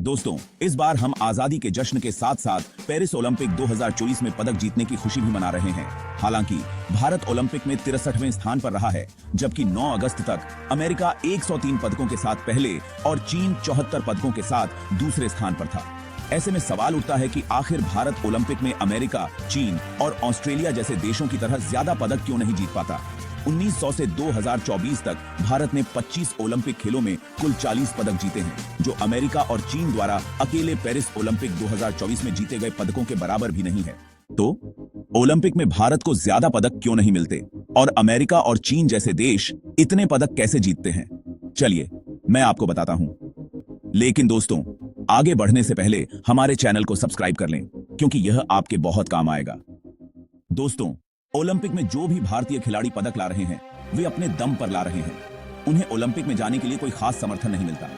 दोस्तों, इस बार हम आजादी के जश्न के साथ साथ पेरिस ओलंपिक 2024 में पदक जीतने की खुशी भी मना रहे हैं। हालांकि भारत ओलंपिक में 63वें स्थान पर रहा है, जबकि 9 अगस्त तक अमेरिका 103 पदकों के साथ पहले और चीन 74 पदकों के साथ दूसरे स्थान पर था। ऐसे में सवाल उठता है कि आखिर भारत ओलंपिक में अमेरिका, चीन और ऑस्ट्रेलिया जैसे देशों की तरह ज्यादा पदक क्यों नहीं जीत पाता। 1900 से 2024 तक भारत ने 25 ओलंपिक खेलों में कुल 40 पदक जीते हैं, जो अमेरिका और चीन द्वारा अकेले पेरिस ओलंपिक 2024 में जीते गए पदकों के बराबर भी नहीं है। तो ओलंपिक में भारत को ज्यादा पदक क्यों नहीं मिलते और अमेरिका और चीन जैसे देश इतने पदक कैसे जीतते हैं? चलिए मैं आपको बताता हूं। लेकिन दोस्तों, आगे बढ़ने से पहले हमारे चैनल को सब्सक्राइब कर लें, क्योंकि यह आपके बहुत काम आएगा। दोस्तों, ओलंपिक में जो भी भारतीय खिलाड़ी पदक ला रहे हैं, वे अपने दम पर ला रहे हैं। उन्हें ओलंपिक में जाने के लिए कोई खास समर्थन नहीं मिलता।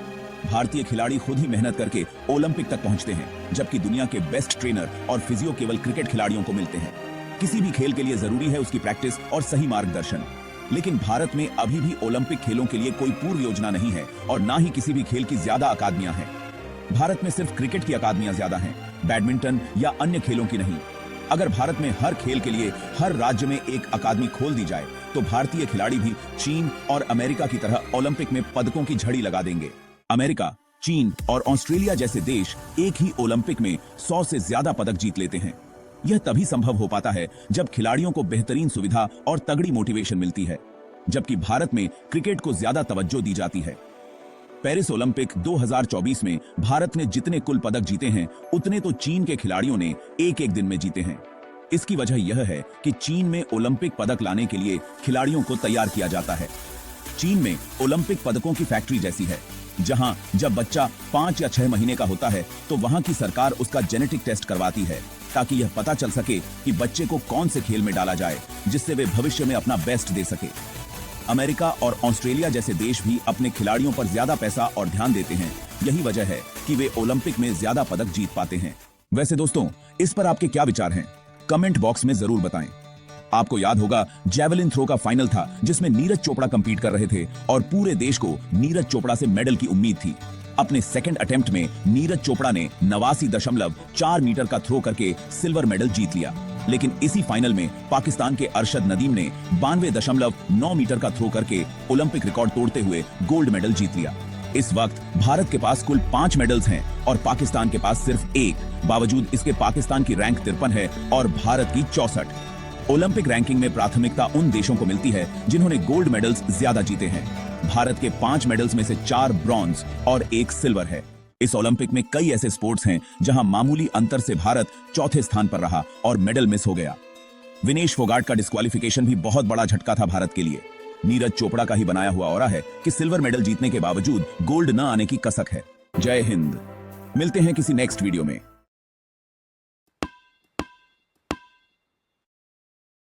भारतीय खिलाड़ी खुद ही मेहनत करके ओलंपिक तक पहुंचते हैं, जबकि दुनिया के बेस्ट ट्रेनर और फिजियो केवल क्रिकेट खिलाड़ियों को मिलते हैं। किसी भी खेल के लिए जरूरी है उसकी प्रैक्टिस और सही मार्गदर्शन। लेकिन भारत में अभी भी ओलंपिक खेलों के लिए कोई पूर्व योजना नहीं है और ना ही किसी भी खेल की ज्यादा अकादमियां हैं। भारत में सिर्फ क्रिकेट की अकादमियां ज्यादा हैं, बैडमिंटन या अन्य खेलों की नहीं। अगर भारत में हर खेल के लिए हर राज्य में एक अकादमी खोल दी जाए, तो भारतीय खिलाड़ी भी चीन और अमेरिका की तरह ओलंपिक में पदकों की झड़ी लगा देंगे। अमेरिका, चीन और ऑस्ट्रेलिया जैसे देश एक ही ओलंपिक में 100 से ज्यादा पदक जीत लेते हैं। यह तभी संभव हो पाता है जब खिलाड़ियों को बेहतरीन सुविधा और तगड़ी मोटिवेशन मिलती है, जबकि भारत में क्रिकेट को ज्यादा तवज्जो दी जाती है। पेरिस ओलंपिक 2024 में भारत ने जितने कुल पदक जीते हैं, उतने तो चीन के खिलाड़ियों ने एक एक दिन में जीते हैं। इसकी वजह यह है कि चीन में ओलंपिक पदक लाने के लिए खिलाड़ियों को तैयार किया जाता है। चीन में ओलंपिक पदकों की फैक्ट्री जैसी है, जहां जब बच्चा 5 या 6 महीने का होता है, तो वहां की सरकार उसका जेनेटिक टेस्ट करवाती है, ताकि यह पता चल सके कि बच्चे को कौन से खेल में डाला जाए, जिससे वे भविष्य में अपना बेस्ट दे सके। अमेरिका और ऑस्ट्रेलिया जैसे देश भी अपने खिलाड़ियों पर ज्यादा पैसा और ध्यान देते हैं। यही वजह है कि वे ओलंपिक में ज्यादा पदक जीत पाते हैं। वैसे दोस्तों, इस पर आपके क्या विचार हैं? कमेंट बॉक्स में जरूर बताएं। आपको याद होगा, जैवलिन थ्रो का फाइनल था, जिसमें नीरज चोपड़ा कंपीट कर रहे थे और पूरे देश को नीरज चोपड़ा से मेडल की उम्मीद थी। अपने सेकंड अटेम्प्ट में नीरज चोपड़ा ने 89.4 मीटर का थ्रो करके सिल्वर मेडल जीत लिया। लेकिन इसी फाइनल में पाकिस्तान के अरशद नदीम ने 92.9 मीटर का थ्रो करके ओलंपिक रिकॉर्ड तोड़ते हुए गोल्ड मेडल जीत लिया। इस वक्त भारत के पास कुल 5 मेडल्स हैं और पाकिस्तान के पास सिर्फ 1। बावजूद इसके पाकिस्तान की रैंक 53 है और भारत की 64। ओलंपिक रैंकिंग में प्राथमिकता उन देशों को मिलती है जिन्होंने गोल्ड मेडल्स ज्यादा जीते हैं। भारत के 5 मेडल्स में से 4 ब्रॉन्ज और 1 सिल्वर है। इस ओलंपिक में कई ऐसे स्पोर्ट्स हैं जहां मामूली अंतर से भारत चौथे स्थान पर रहा और मेडल मिस हो गया। विनेश फोगाट का डिस्क्वालिफिकेशन भी बहुत बड़ा झटका था भारत के लिए। नीरज चोपड़ा का ही बनाया हुआ ऑरा है कि सिल्वर मेडल जीतने के बावजूद गोल्ड न आने की कसक है। जय हिंद। मिलते हैं किसी नेक्स्ट वीडियो में।